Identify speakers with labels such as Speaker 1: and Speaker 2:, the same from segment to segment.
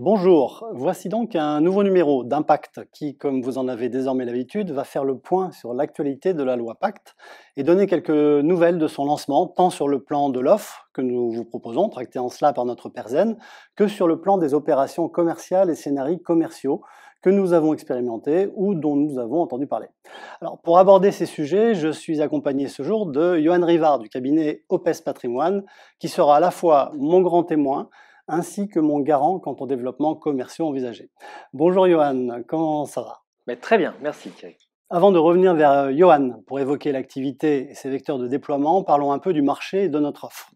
Speaker 1: Bonjour, voici donc un nouveau numéro d'Impact qui, comme vous en avez désormais l'habitude, va faire le point sur l'actualité de la loi Pacte et donner quelques nouvelles de son lancement, tant sur le plan de l'offre que nous vous proposons, tractée en cela par notre Perzen, que sur le plan des opérations commerciales et scénarios commerciaux que nous avons expérimentés ou dont nous avons entendu parler. Alors, pour aborder ces sujets, je suis accompagné ce jour de Johan Rivard du cabinet Opes Patrimoine, qui sera à la fois mon grand témoin ainsi que mon garant quant aux développements commerciaux envisagés. Bonjour Johan, comment ça va?
Speaker 2: Mais très bien, merci Thierry.
Speaker 1: Avant de revenir vers Johan pour évoquer l'activité et ses vecteurs de déploiement, parlons un peu du marché et de notre offre.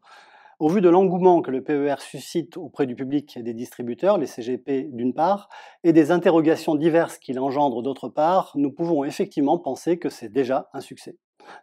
Speaker 1: Au vu de l'engouement que le PER suscite auprès du public et des distributeurs, les CGP d'une part, et des interrogations diverses qu'il engendre d'autre part, nous pouvons effectivement penser que c'est déjà un succès.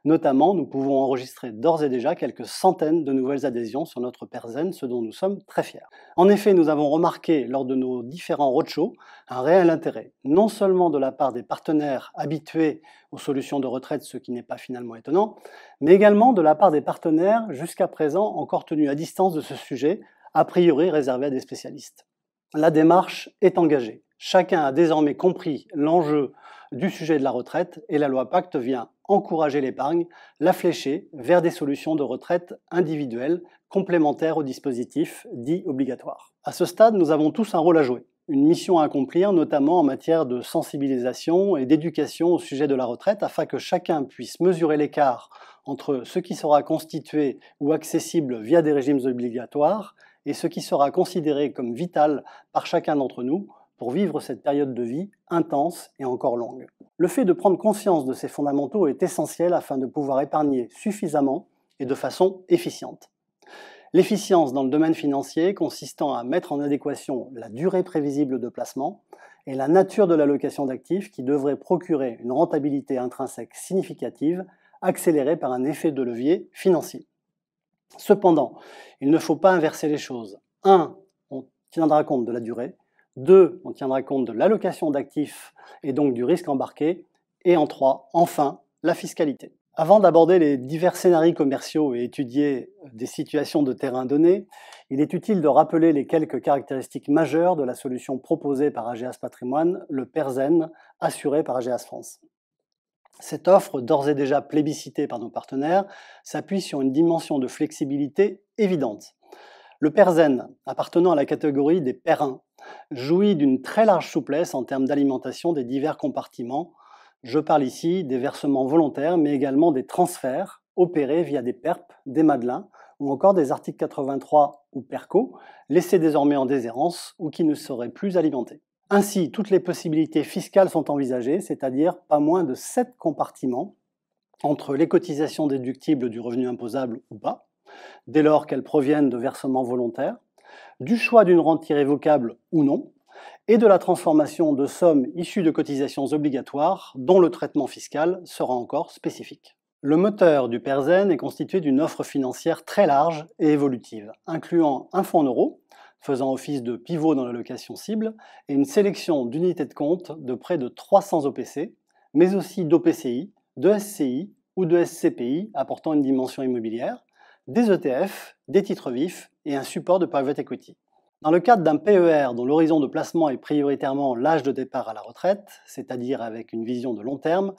Speaker 1: Notamment, nous pouvons enregistrer d'ores et déjà quelques centaines de nouvelles adhésions sur notre Perzen, ce dont nous sommes très fiers. En effet, nous avons remarqué lors de nos différents roadshows un réel intérêt, non seulement de la part des partenaires habitués aux solutions de retraite, ce qui n'est pas finalement étonnant, mais également de la part des partenaires jusqu'à présent encore tenus à distance de ce sujet, a priori réservé à des spécialistes. La démarche est engagée. Chacun a désormais compris l'enjeu du sujet de la retraite et la loi Pacte vient encourager l'épargne, la flécher vers des solutions de retraite individuelles complémentaires au dispositif dit obligatoire. À ce stade, nous avons tous un rôle à jouer, une mission à accomplir, notamment en matière de sensibilisation et d'éducation au sujet de la retraite, afin que chacun puisse mesurer l'écart entre ce qui sera constitué ou accessible via des régimes obligatoires et ce qui sera considéré comme vital par chacun d'entre nous pour vivre cette période de vie intense et encore longue. Le fait de prendre conscience de ces fondamentaux est essentiel afin de pouvoir épargner suffisamment et de façon efficiente. L'efficience dans le domaine financier consistant à mettre en adéquation la durée prévisible de placement et la nature de l'allocation d'actifs qui devrait procurer une rentabilité intrinsèque significative accélérée par un effet de levier financier. Cependant, il ne faut pas inverser les choses. 1. On tiendra compte de la durée. 2. On tiendra compte de l'allocation d'actifs et donc du risque embarqué. Et en 3, enfin, la fiscalité. Avant d'aborder les divers scénarios commerciaux et étudier des situations de terrain données, il est utile de rappeler les quelques caractéristiques majeures de la solution proposée par Ageas Patrimoine, le Perzen, assuré par Ageas France. Cette offre, d'ores et déjà plébiscitée par nos partenaires, s'appuie sur une dimension de flexibilité évidente. Le Perzen, appartenant à la catégorie des PER1, jouit d'une très large souplesse en termes d'alimentation des divers compartiments. Je parle ici des versements volontaires, mais également des transferts opérés via des PERP, des Madelins, ou encore des articles 83 ou PERCO, laissés désormais en déshérence ou qui ne seraient plus alimentés. Ainsi, toutes les possibilités fiscales sont envisagées, c'est-à-dire pas moins de 7 compartiments entre les cotisations déductibles du revenu imposable ou pas, dès lors qu'elles proviennent de versements volontaires, du choix d'une rente irrévocable ou non, et de la transformation de sommes issues de cotisations obligatoires dont le traitement fiscal sera encore spécifique. Le moteur du Perzen est constitué d'une offre financière très large et évolutive, incluant un fonds en euros, faisant office de pivot dans l'allocation cible, et une sélection d'unités de compte de près de 300 OPC, mais aussi d'OPCI, de SCI ou de SCPI apportant une dimension immobilière, des ETF, des titres vifs et un support de private equity. Dans le cadre d'un PER dont l'horizon de placement est prioritairement l'âge de départ à la retraite, c'est-à-dire avec une vision de long terme,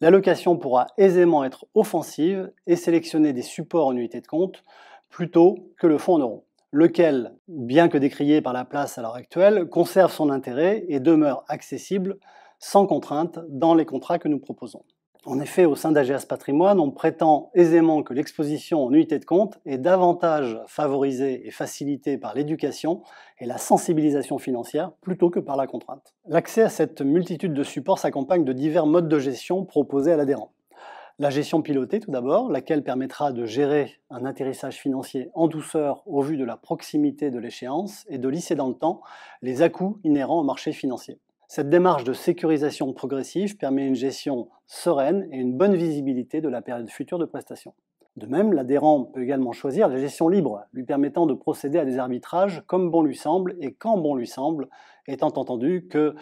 Speaker 1: l'allocation pourra aisément être offensive et sélectionner des supports en unité de compte plutôt que le fonds en euros, lequel, bien que décrié par la place à l'heure actuelle, conserve son intérêt et demeure accessible sans contrainte dans les contrats que nous proposons. En effet, au sein d'Ageas Patrimoine, on prétend aisément que l'exposition en unité de compte est davantage favorisée et facilitée par l'éducation et la sensibilisation financière plutôt que par la contrainte. L'accès à cette multitude de supports s'accompagne de divers modes de gestion proposés à l'adhérent. La gestion pilotée tout d'abord, laquelle permettra de gérer un atterrissage financier en douceur au vu de la proximité de l'échéance et de lisser dans le temps les à-coups inhérents au marché financier. Cette démarche de sécurisation progressive permet une gestion sereine et une bonne visibilité de la période future de prestation. De même, l'adhérent peut également choisir la gestion libre, lui permettant de procéder à des arbitrages comme bon lui semble et quand bon lui semble, étant entendu que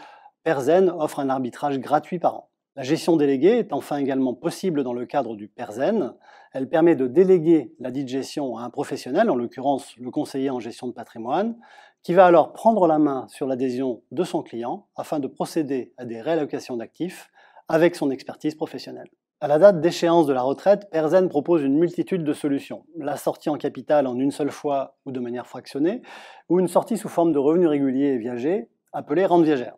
Speaker 1: Perzen offre un arbitrage gratuit par an. La gestion déléguée est enfin également possible dans le cadre du Perzen. Elle permet de déléguer la dite gestion à un professionnel, en l'occurrence le conseiller en gestion de patrimoine, qui va alors prendre la main sur l'adhésion de son client afin de procéder à des réallocations d'actifs avec son expertise professionnelle. À la date d'échéance de la retraite, Pearson propose une multitude de solutions. La sortie en capital en une seule fois ou de manière fractionnée, ou une sortie sous forme de revenus réguliers et viagers, appelée rente viagère.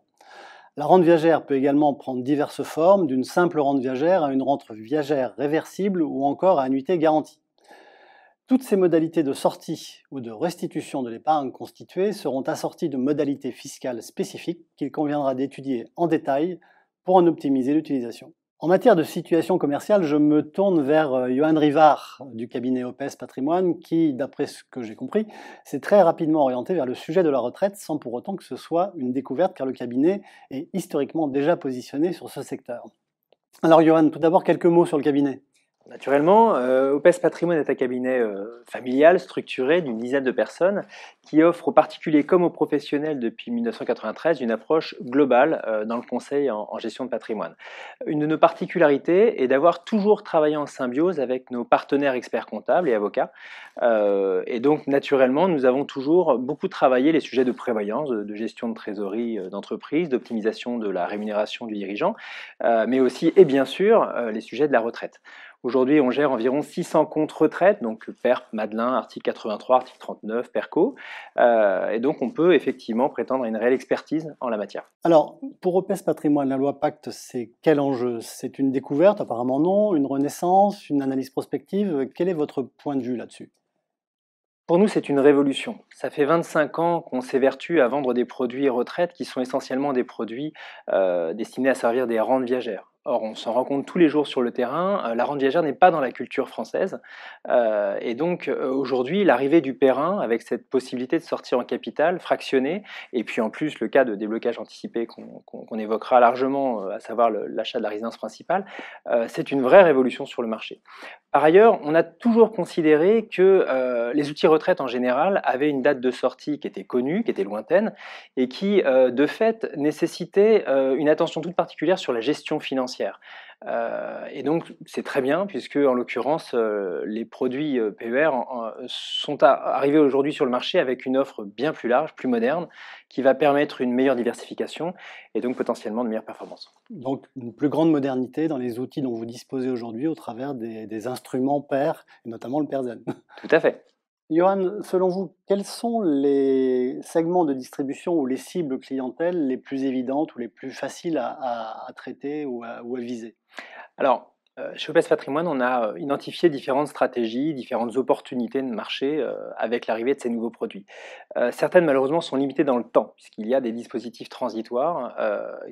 Speaker 1: La rente viagère peut également prendre diverses formes, d'une simple rente viagère à une rente viagère réversible ou encore à annuité garantie. Toutes ces modalités de sortie ou de restitution de l'épargne constituée seront assorties de modalités fiscales spécifiques qu'il conviendra d'étudier en détail pour en optimiser l'utilisation. En matière de situation commerciale, je me tourne vers Johan Rivard du cabinet OPES Patrimoine qui, d'après ce que j'ai compris, s'est très rapidement orienté vers le sujet de la retraite sans pour autant que ce soit une découverte car le cabinet est historiquement déjà positionné sur ce secteur. Alors Johan, tout d'abord quelques mots sur le cabinet.
Speaker 2: Naturellement, OPES Patrimoine est un cabinet familial, structuré, d'une dizaine de personnes, qui offre aux particuliers comme aux professionnels depuis 1993 une approche globale dans le conseil en gestion de patrimoine. Une de nos particularités est d'avoir toujours travaillé en symbiose avec nos partenaires experts comptables et avocats. Et donc, naturellement, nous avons toujours beaucoup travaillé les sujets de prévoyance, de gestion de trésorerie d'entreprise, d'optimisation de la rémunération du dirigeant, mais aussi, et bien sûr, les sujets de la retraite. Aujourd'hui, on gère environ 600 comptes retraite, donc PERP, Madelin, article 83, article 39, PERCO. Et donc, on peut effectivement prétendre à une réelle expertise en la matière.
Speaker 1: Alors, pour OPES Patrimoine, la loi Pacte, c'est quel enjeu? C'est une découverte? Apparemment non. Une renaissance? Une analyse prospective? Quel est votre point de vue là-dessus?
Speaker 2: Pour nous, c'est une révolution. Ça fait 25 ans qu'on s'évertue à vendre des produits retraite qui sont essentiellement des produits destinés à servir des rentes viagères. Or, on s'en rend compte tous les jours sur le terrain, la rente viagère n'est pas dans la culture française. Et donc, aujourd'hui, l'arrivée du Perrin, avec cette possibilité de sortir en capital, fractionné, et puis en plus le cas de déblocage anticipé qu'on évoquera largement, à savoir l'achat de la résidence principale, c'est une vraie révolution sur le marché. Par ailleurs, on a toujours considéré que les outils retraite en général avaient une date de sortie qui était connue, qui était lointaine, et qui, de fait, nécessitait une attention toute particulière sur la gestion financière. Et donc, c'est très bien, puisque, en l'occurrence, les produits PER sont arrivés aujourd'hui sur le marché avec une offre bien plus large, plus moderne, qui va permettre une meilleure diversification et donc potentiellement de meilleures performances.
Speaker 1: Donc, une plus grande modernité dans les outils dont vous disposez aujourd'hui au travers des instruments PER, et notamment le PERZEN.
Speaker 2: Tout à fait.
Speaker 1: Johan, selon vous, quels sont les segments de distribution ou les cibles clientèle les plus évidentes ou les plus faciles à traiter ou à viser?
Speaker 2: Alors, chez OPES Patrimoine, on a identifié différentes stratégies, différentes opportunités de marché avec l'arrivée de ces nouveaux produits. Certaines, malheureusement, sont limitées dans le temps, puisqu'il y a des dispositifs transitoires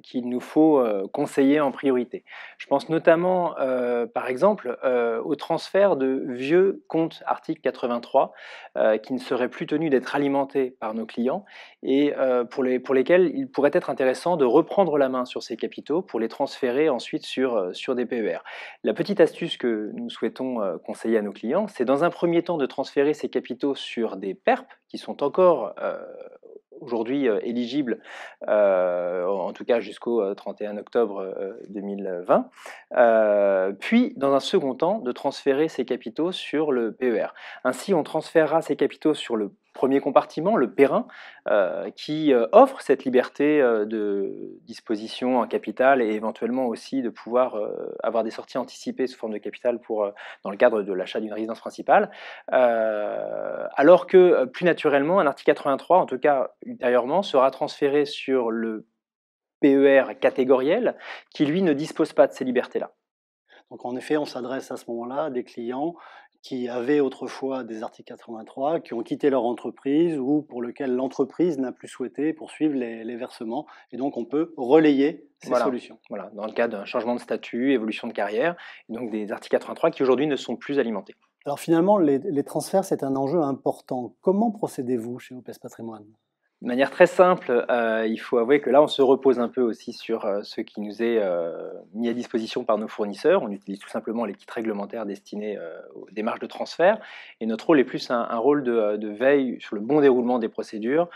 Speaker 2: qu'il nous faut conseiller en priorité. Je pense notamment, par exemple, au transfert de vieux comptes article 83 qui ne seraient plus tenus d'être alimentés par nos clients et pour lesquels il pourrait être intéressant de reprendre la main sur ces capitaux pour les transférer ensuite sur des PER. La petite astuce que nous souhaitons conseiller à nos clients, c'est dans un premier temps de transférer ces capitaux sur des PERP qui sont encore aujourd'hui éligibles, en tout cas jusqu'au 31 octobre 2020, puis dans un second temps de transférer ces capitaux sur le PER. Ainsi, on transférera ces capitaux sur le premier compartiment, le Perrin, qui offre cette liberté de disposition en capital et éventuellement aussi de pouvoir avoir des sorties anticipées sous forme de capital dans le cadre de l'achat d'une résidence principale. Alors que plus naturellement, un article 83, en tout cas ultérieurement, sera transféré sur le PER catégoriel qui, lui, ne dispose pas de ces libertés-là.
Speaker 1: Donc en effet, on s'adresse à ce moment-là à des clients qui avaient autrefois des articles 83, qui ont quitté leur entreprise ou pour lesquels l'entreprise n'a plus souhaité poursuivre les versements. Et donc on peut relayer ces solutions.
Speaker 2: Voilà, dans le cas d'un changement de statut, évolution de carrière, et donc des articles 83 qui aujourd'hui ne sont plus alimentés.
Speaker 1: Alors finalement, les transferts, c'est un enjeu important. Comment procédez-vous chez OPES Patrimoine?
Speaker 2: De manière très simple, il faut avouer que là, on se repose un peu aussi sur ce qui nous est mis à disposition par nos fournisseurs. On utilise tout simplement les kits réglementaires destinés aux démarches de transfert. Et notre rôle est plus un rôle de veille sur le bon déroulement des procédures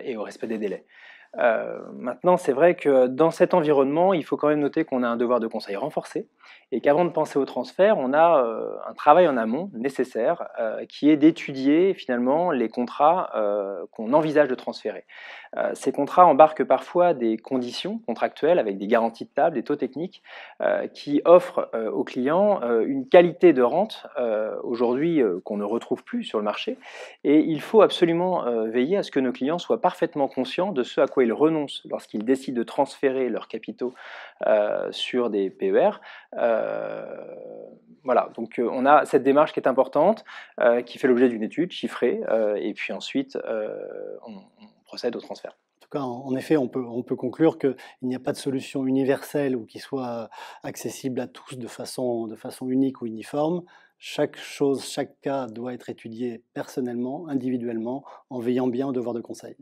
Speaker 2: et au respect des délais. Maintenant, c'est vrai que dans cet environnement, il faut quand même noter qu'on a un devoir de conseil renforcé et qu'avant de penser au transfert, on a un travail en amont nécessaire qui est d'étudier finalement les contrats qu'on envisage de transférer. Ces contrats embarquent parfois des conditions contractuelles avec des garanties de table, des taux techniques qui offrent aux clients une qualité de rente aujourd'hui qu'on ne retrouve plus sur le marché. Et il faut absolument veiller à ce que nos clients soient parfaitement conscients de ce à quoi ils renoncent lorsqu'ils décident de transférer leurs capitaux sur des PER. Euh, voilà, donc on a cette démarche qui est importante, qui fait l'objet d'une étude chiffrée, et puis ensuite on procède au transfert.
Speaker 1: En tout cas, en effet, on peut conclure qu'il n'y a pas de solution universelle ou qui soit accessible à tous de façon unique ou uniforme. Chaque chose, chaque cas doit être étudié personnellement, individuellement, en veillant bien au devoir de conseil.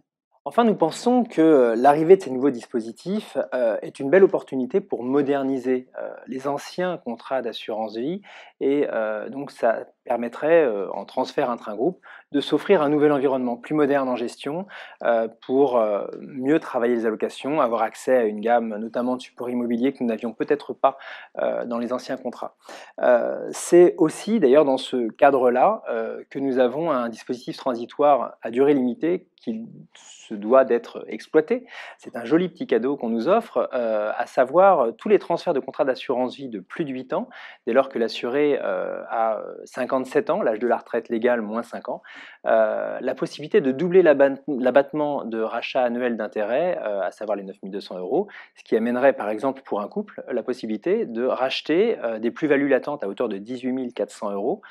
Speaker 2: Enfin, nous pensons que l'arrivée de ces nouveaux dispositifs est une belle opportunité pour moderniser les anciens contrats d'assurance vie et donc ça permettrait, en transfert intra-groupe, de s'offrir un nouvel environnement plus moderne en gestion pour mieux travailler les allocations, avoir accès à une gamme notamment de supports immobiliers que nous n'avions peut-être pas dans les anciens contrats. C'est aussi d'ailleurs dans ce cadre-là que nous avons un dispositif transitoire à durée limitée qui se doit d'être exploité. C'est un joli petit cadeau qu'on nous offre, à savoir tous les transferts de contrats d'assurance vie de plus de 8 ans, dès lors que l'assuré a 57 ans, l'âge de la retraite légale moins 5 ans, la possibilité de doubler l'abattement de rachat annuel d'intérêt, à savoir les 9 200 €, ce qui amènerait par exemple pour un couple la possibilité de racheter des plus-values latentes à hauteur de 18 400 €,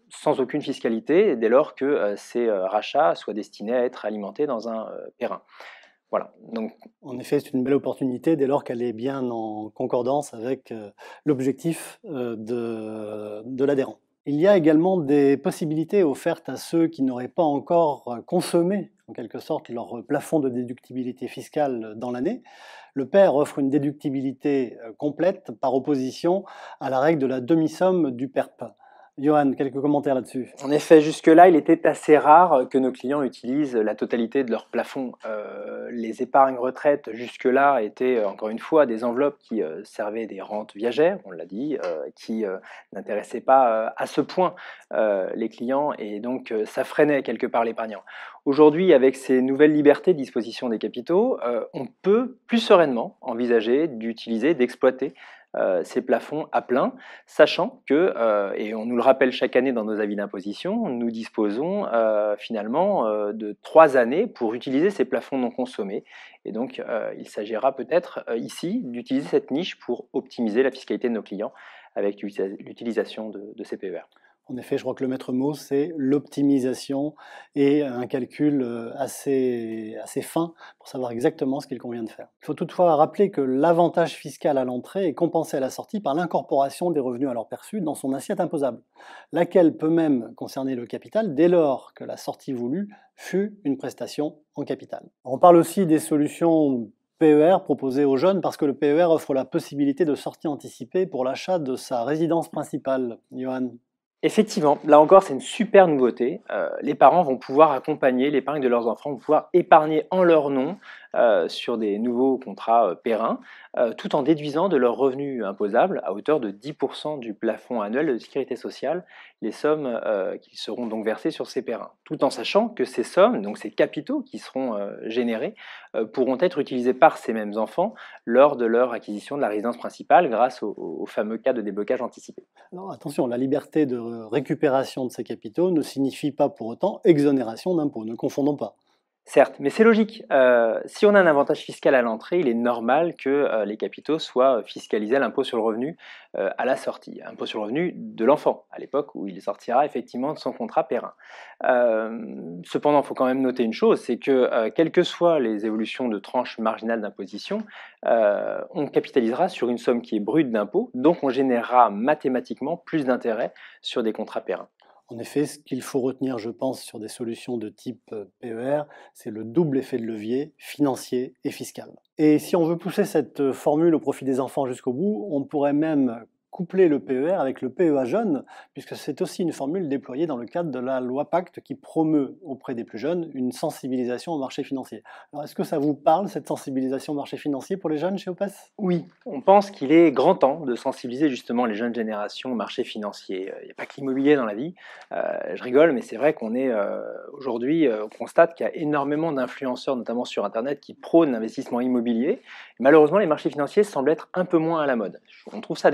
Speaker 2: sans aucune fiscalité, dès lors que ces rachats soient destinés à être alimentés dans un périn. Voilà. Donc,
Speaker 1: En effet, c'est une belle opportunité dès lors qu'elle est bien en concordance avec l'objectif de l'adhérent. Il y a également des possibilités offertes à ceux qui n'auraient pas encore consommé, en quelque sorte, leur plafond de déductibilité fiscale dans l'année. Le PER offre une déductibilité complète par opposition à la règle de la demi-somme du PERP. Johan, quelques commentaires là-dessus?
Speaker 2: en effet, jusque-là, il était assez rare que nos clients utilisent la totalité de leur plafond. Les épargnes retraite, jusque-là, étaient encore une fois des enveloppes qui servaient des rentes viagères, on l'a dit, qui n'intéressaient pas à ce point les clients et donc ça freinait quelque part l'épargnant. Aujourd'hui, avec ces nouvelles libertés de disposition des capitaux, on peut plus sereinement envisager d'utiliser, d'exploiter ces plafonds à plein, sachant que, et on nous le rappelle chaque année dans nos avis d'imposition, nous disposons finalement de 3 années pour utiliser ces plafonds non consommés. Et donc, il s'agira peut-être ici d'utiliser cette niche pour optimiser la fiscalité de nos clients avec l'utilisation de ces PER.
Speaker 1: En effet, je crois que le maître mot, c'est l'optimisation et un calcul assez fin pour savoir exactement ce qu'il convient de faire. Il faut toutefois rappeler que l'avantage fiscal à l'entrée est compensé à la sortie par l'incorporation des revenus alors perçus dans son assiette imposable, laquelle peut même concerner le capital dès lors que la sortie voulue fut une prestation en capital. On parle aussi des solutions PER proposées aux jeunes parce que le PER offre la possibilité de sortie anticipée pour l'achat de sa résidence principale. Johan?
Speaker 2: Effectivement, là encore, c'est une super nouveauté. Les parents vont pouvoir accompagner l'épargne de leurs enfants, vont pouvoir épargner en leur nom sur des nouveaux contrats périns, tout en déduisant de leurs revenus imposables à hauteur de 10% du plafond annuel de sécurité sociale, les sommes qui seront donc versées sur ces périns. Tout en sachant que ces sommes, donc ces capitaux qui seront générés, pourront être utilisés par ces mêmes enfants lors de leur acquisition de la résidence principale grâce au fameux cas de déblocage anticipé.
Speaker 1: Alors attention, la liberté de récupération de ces capitaux ne signifie pas pour autant exonération d'impôts, ne confondons pas.
Speaker 2: Certes, mais c'est logique. Si on a un avantage fiscal à l'entrée, il est normal que les capitaux soient fiscalisés à l'impôt sur le revenu à la sortie. Impôt sur le revenu de l'enfant, à l'époque où il sortira effectivement de son contrat périn. Cependant, il faut quand même noter une chose, c'est que quelles que soient les évolutions de tranche marginale d'imposition, on capitalisera sur une somme qui est brute d'impôt, donc on générera mathématiquement plus d'intérêts sur des contrats périns.
Speaker 1: En effet, ce qu'il faut retenir, je pense, sur des solutions de type PER, c'est le double effet de levier financier et fiscal. Et si on veut pousser cette formule au profit des enfants jusqu'au bout, on pourrait même coupler le PER avec le PEA jeune, puisque c'est aussi une formule déployée dans le cadre de la loi Pacte qui promeut auprès des plus jeunes une sensibilisation au marché financier. Alors, est-ce que ça vous parle, cette sensibilisation au marché financier pour les jeunes chez OPES?
Speaker 2: Oui, on pense qu'il est grand temps de sensibiliser justement les jeunes générations au marché financier. Il n'y a pas que l'immobilier dans la vie. Je rigole, mais c'est vrai qu'on est aujourd'hui, on constate qu'il y a énormément d'influenceurs, notamment sur Internet, qui prônent l'investissement immobilier. Malheureusement, les marchés financiers semblent être un peu moins à la mode. On trouve ça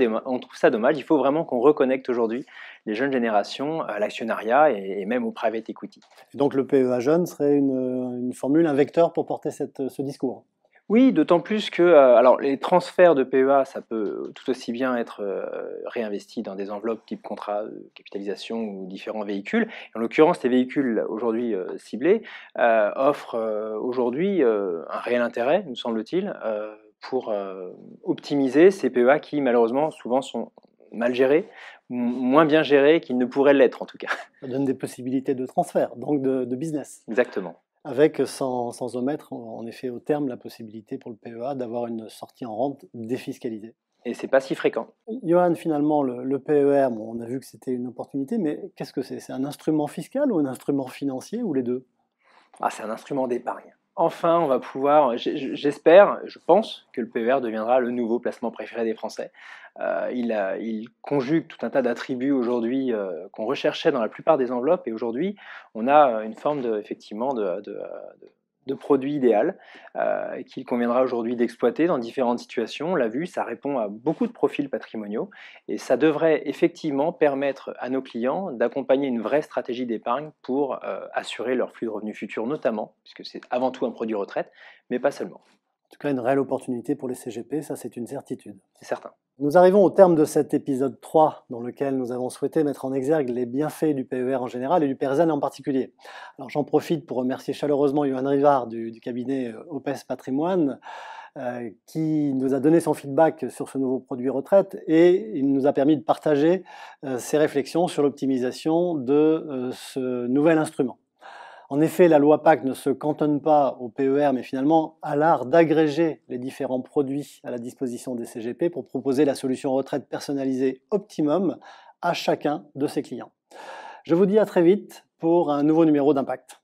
Speaker 2: dommage. Il faut vraiment qu'on reconnecte aujourd'hui les jeunes générations à l'actionnariat et même au private equity.
Speaker 1: Et donc le PEA jeune serait une formule, un vecteur pour porter ce discours.
Speaker 2: Oui, d'autant plus que alors les transferts de PEA, ça peut tout aussi bien être réinvesti dans des enveloppes type contrat de capitalisation ou différents véhicules. En l'occurrence, les véhicules aujourd'hui ciblés offrent aujourd'hui un réel intérêt, nous semble-t-il, pour optimiser ces PEA qui malheureusement souvent sont mal gérés, moins bien gérés qu'ils ne pourraient l'être en tout cas.
Speaker 1: Ça donne des possibilités de transfert, donc de business.
Speaker 2: Exactement.
Speaker 1: Avec, sans omettre, en effet, au terme, la possibilité pour le PEA d'avoir une sortie en rente défiscalisée.
Speaker 2: Et c'est pas si fréquent.
Speaker 1: Johan, finalement, le PER, bon, on a vu que c'était une opportunité, mais qu'est-ce que c'est? C'est un instrument fiscal ou un instrument financier ou les deux?
Speaker 2: C'est un instrument d'épargne. Enfin, on va pouvoir, j'espère, je pense que le PER deviendra le nouveau placement préféré des Français. Il conjugue tout un tas d'attributs aujourd'hui qu'on recherchait dans la plupart des enveloppes, et aujourd'hui, on a une forme effectivement de produit idéal qu'il conviendra aujourd'hui d'exploiter dans différentes situations. On l'a vu, ça répond à beaucoup de profils patrimoniaux et ça devrait effectivement permettre à nos clients d'accompagner une vraie stratégie d'épargne pour assurer leur flux de revenus futurs notamment, puisque c'est avant tout un produit retraite, mais pas seulement.
Speaker 1: En tout cas, une réelle opportunité pour les CGP, ça c'est une certitude.
Speaker 2: C'est certain.
Speaker 1: Nous arrivons au terme de cet épisode 3, dans lequel nous avons souhaité mettre en exergue les bienfaits du PER en général et du PERZEN en particulier. Alors j'en profite pour remercier chaleureusement Johan Rivard du cabinet OPES Patrimoine, qui nous a donné son feedback sur ce nouveau produit retraite, et il nous a permis de partager ses réflexions sur l'optimisation de ce nouvel instrument. En effet, la loi Pacte ne se cantonne pas au PER, mais finalement à l'art d'agréger les différents produits à la disposition des CGP pour proposer la solution retraite personnalisée optimum à chacun de ses clients. Je vous dis à très vite pour un nouveau numéro d'Impact.